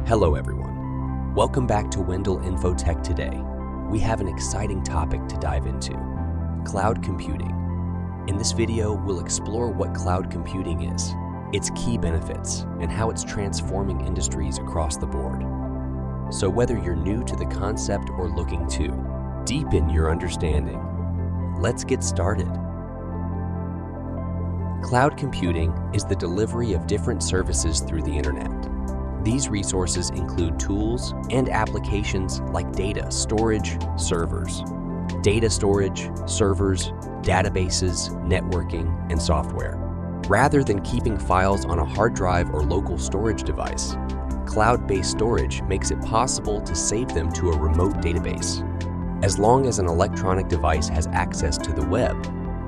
Hello everyone. Welcome back to WendellInfoTech today. We have an exciting topic to dive into: cloud computing. In this video, we'll explore what cloud computing is, its key benefits, and how it's transforming industries across the board. So whether you're new to the concept or looking to deepen your understanding, let's get started. Cloud computing is the delivery of different services through the internet. These resources include tools and applications like data storage, servers, databases, networking, and software. Rather than keeping files on a hard drive or local storage device, cloud-based storage makes it possible to save them to a remote database. As long as an electronic device has access to the web,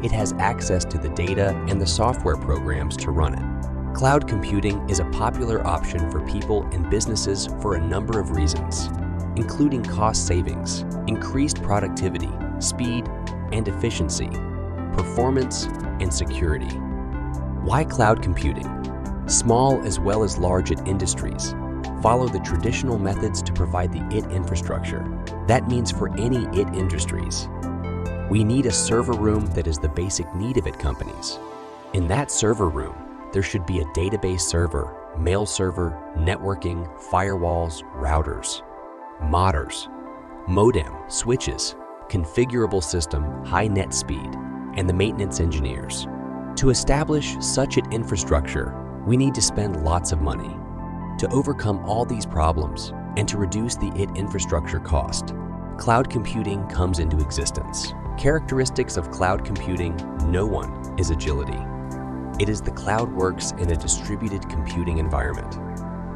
it has access to the data and the software programs to run it. Cloud computing is a popular option for people and businesses for a number of reasons, including cost savings, increased productivity, speed and efficiency, performance, and security. Why cloud computing? Small as well as large industries follow the traditional methods to provide the IT infrastructure. That means for any IT industries, we need a server room that is the basic need of IT companies. In that server room, there should be a database server, mail server, networking, firewalls, routers, modders, modem, switches, configurable system, high net speed, and the maintenance engineers. To establish such an infrastructure, we need to spend lots of money. To overcome all these problems and to reduce the IT infrastructure cost, cloud computing comes into existence. Characteristics of cloud computing: no one is agility. It is the cloud works in a distributed computing environment.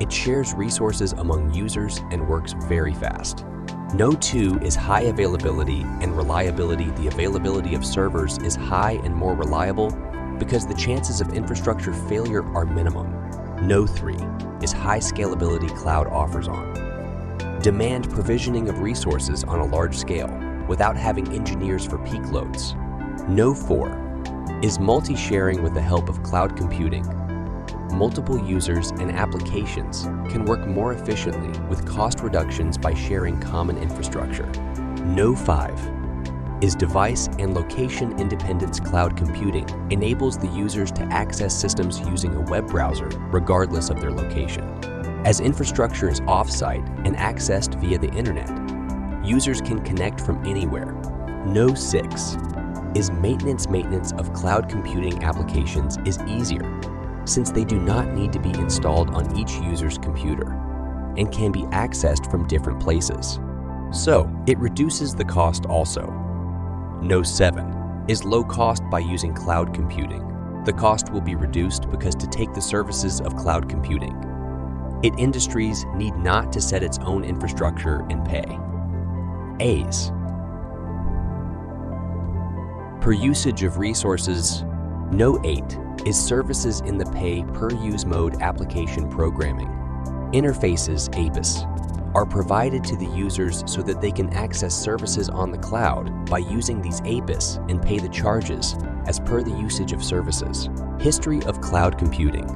It shares resources among users and works very fast. No two is high availability and reliability. The availability of servers is high and more reliable because the chances of infrastructure failure are minimum. No three is high scalability. Cloud offers on demand provisioning of resources on a large scale without having engineers for peak loads. No four is multi-sharing with the help of cloud computing. Multiple users and applications can work more efficiently with cost reductions by sharing common infrastructure. No five is device and location independence. Cloud computing enables the users to access systems using a web browser regardless of their location. As infrastructure is off-site and accessed via the internet, users can connect from anywhere. No six is maintenance of cloud computing applications is easier since they do not need to be installed on each user's computer and can be accessed from different places. So it reduces the cost also. No seven is low cost. By using cloud computing, the cost will be reduced because to take the services of cloud computing, IT industries need not to set its own infrastructure and pay. A's per usage of resources. No 8 is services in the pay per use mode. Application programming interfaces (APIs) are provided to the users so that they can access services on the cloud by using these APIs and pay the charges as per the usage of services. History of cloud computing.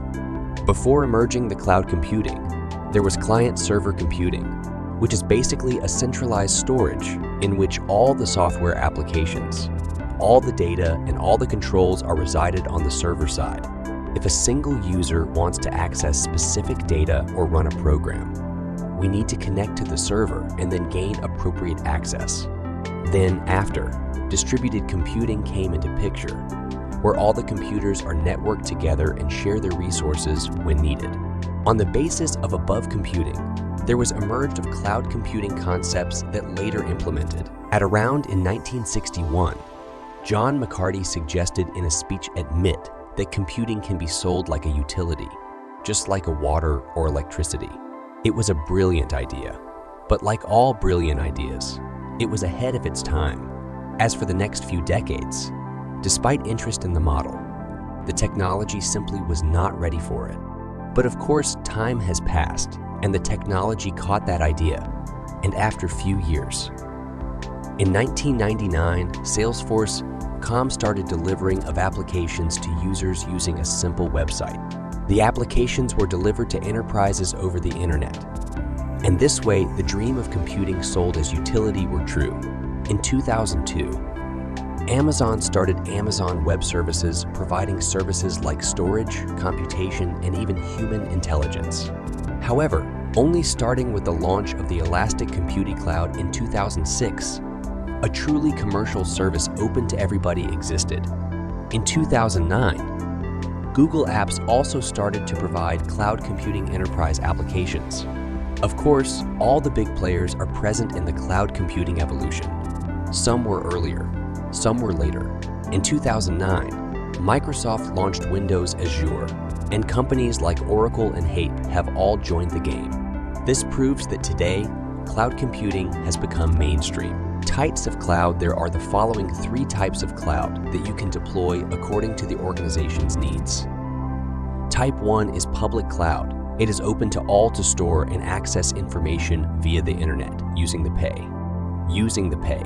Before emerging the cloud computing, there was client-server computing, which is basically a centralized storage in which all the software applications, all the data, and all the controls are resided on the server side. If a single user wants to access specific data or run a program, we need to connect to the server and then gain appropriate access. Then after, distributed computing came into picture, where all the computers are networked together and share their resources when needed. On the basis of above computing, there was emerged of cloud computing concepts that later implemented. At around in 1961, John McCarty suggested in a speech at MIT that computing can be sold like a utility, just like a water or electricity. It was a brilliant idea, but like all brilliant ideas, it was ahead of its time. As for the next few decades, despite interest in the model, the technology simply was not ready for it. But of course, time has passed and the technology caught that idea, and after few years, in 1999, Salesforce.com started delivering of applications to users using a simple website. The applications were delivered to enterprises over the internet, And this way, the dream of computing sold as utility were true. In 2002, Amazon started Amazon Web Services, providing services like storage, computation, and even human intelligence. However, only starting with the launch of the Elastic Computing Cloud in 2006, a truly commercial service open to everybody existed. In 2009, Google Apps also started to provide cloud computing enterprise applications. Of course, all the big players are present in the cloud computing evolution. Some were earlier, some were later. In 2009, Microsoft launched Windows Azure, and companies like Oracle and HAPE have all joined the game. This proves that today, cloud computing has become mainstream. Types of cloud: there are the following 3 types of cloud that you can deploy according to the organization's needs. Type 1 is public cloud. It is open to all to store and access information via the internet using the pay.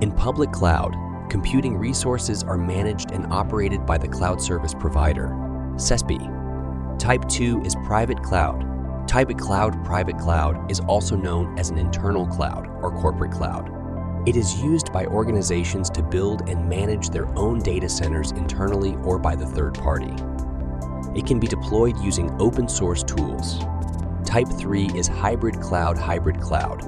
In public cloud, computing resources are managed and operated by the cloud service provider, CSP. Type 2 is private cloud. Private cloud is also known as an internal cloud or corporate cloud. It is used by organizations to build and manage their own data centers internally or by the third party. It can be deployed using open source tools. Type 3 is hybrid cloud. Hybrid cloud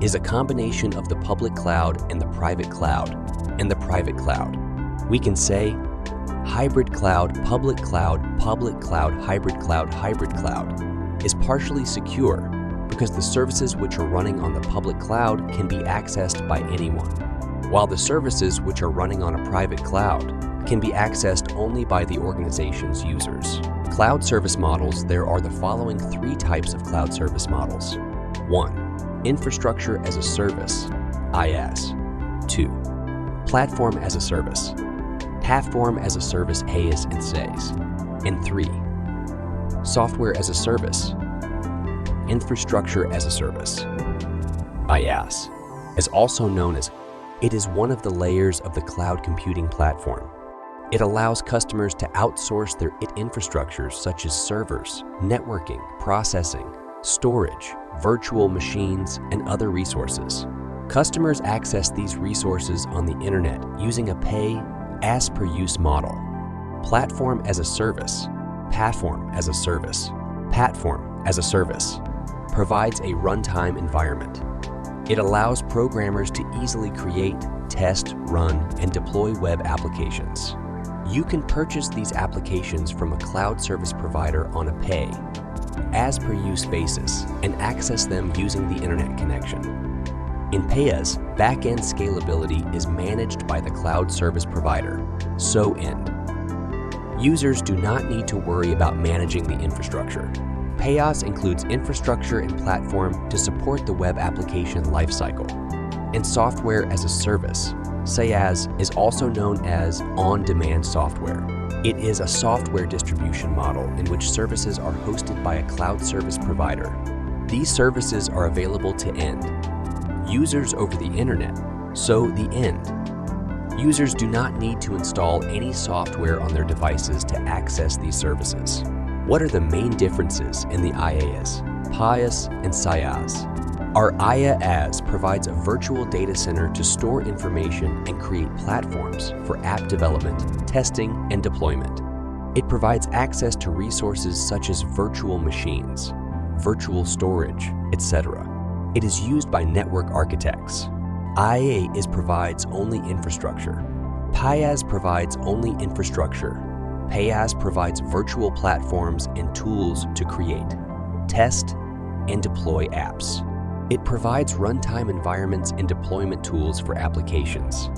is a combination of the public cloud and the private cloud. We can say hybrid cloud, public cloud, hybrid cloud is partially secure because the services which are running on the public cloud can be accessed by anyone, while the services which are running on a private cloud can be accessed only by the organization's users. Cloud service models: there are the following 3 types of cloud service models. 1. Infrastructure as a service, IaaS. 2. Platform as a service, platform as a service, PaaS and SaaS. And 3. Software as a service, infrastructure as a service. IaaS is also known as, it is one of the layers of the cloud computing platform. It allows customers to outsource their infrastructures such as servers, networking, processing, storage, virtual machines, and other resources. Customers access these resources on the internet using a pay-as-per-use model. Platform as a service, platform as a service provides a runtime environment. It allows programmers to easily create, test, run, and deploy web applications. You can purchase these applications from a cloud service provider on a pay-as-per-use basis and access them using the internet connection. In PaaS, back-end scalability is managed by the cloud service provider, end. Users do not need to worry about managing the infrastructure. PaaS includes infrastructure and platform to support the web application lifecycle. And software as a service, SaaS, is also known as on-demand software. It is a software distribution model in which services are hosted by a cloud service provider. These services are available to end users over the internet, the end users do not need to install any software on their devices to access these services. What are the main differences in the IaaS, PaaS, and SaaS? Our IaaS provides a virtual data center to store information and create platforms for app development, testing, and deployment. It provides access to resources such as virtual machines, virtual storage, etc. It is used by network architects. IaaS provides only infrastructure. PaaS provides only infrastructure. PaaS provides virtual platforms and tools to create, test, and deploy apps. It provides runtime environments and deployment tools for applications.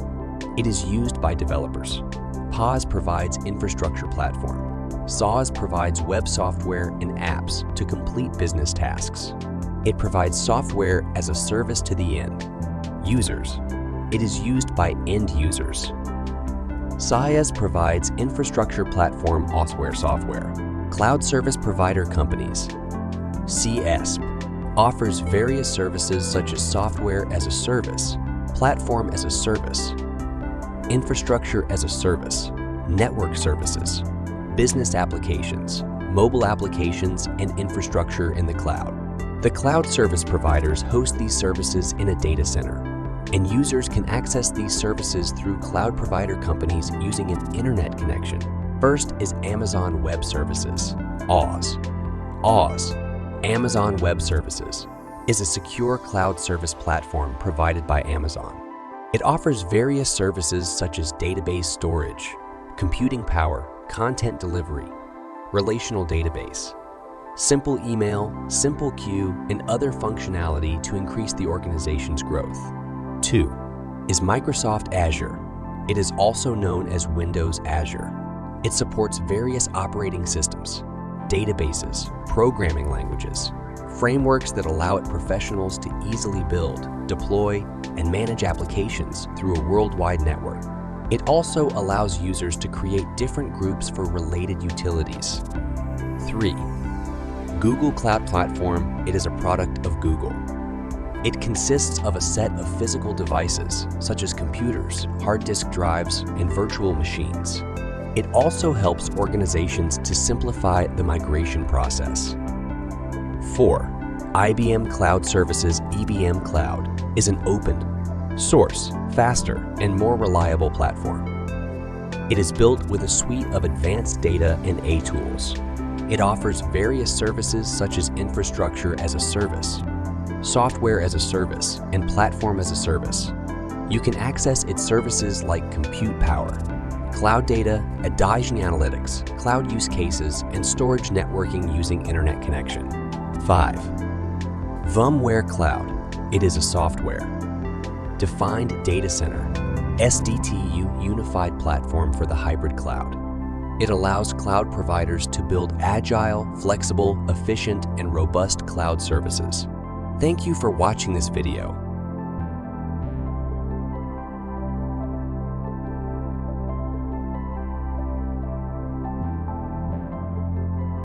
It is used by developers. PaaS provides infrastructure platform. SaaS provides web software and apps to complete business tasks. It provides software as a service to the end users. It is used by end users. SaaS provides infrastructure platform software. Cloud service provider companies. CSP offers various services such as software as a service, platform as a service, infrastructure as a service, network services, business applications, mobile applications, and infrastructure in the cloud. The cloud service providers host these services in a data center, and users can access these services through cloud provider companies using an internet connection. First is Amazon Web Services, AWS. AWS, Amazon Web Services, is a secure cloud service platform provided by Amazon. It offers various services such as database storage, computing power, content delivery, relational database, simple email, simple queue, and other functionality to increase the organization's growth. 2 is Microsoft Azure. It is also known as Windows Azure. It supports various operating systems, databases, programming languages, frameworks that allow professionals to easily build, deploy, and manage applications through a worldwide network. It also allows users to create different groups for related utilities. 3. Google Cloud Platform. It is a product of Google. It consists of a set of physical devices, such as computers, hard disk drives, and virtual machines. It also helps organizations to simplify the migration process. 4. IBM Cloud Services (IBM Cloud) is an open, source, faster, and more reliable platform. It is built with a suite of advanced data and AI tools. It offers various services such as infrastructure as a service, software as a service, and platform as a service. You can access its services like compute power, cloud data, adaging analytics, cloud use cases, and storage networking using internet connection. 5. VMware Cloud. It is a software defined data center, SDTU unified platform for the hybrid cloud. It allows cloud providers to build agile, flexible, efficient, and robust cloud services. Thank you for watching this video.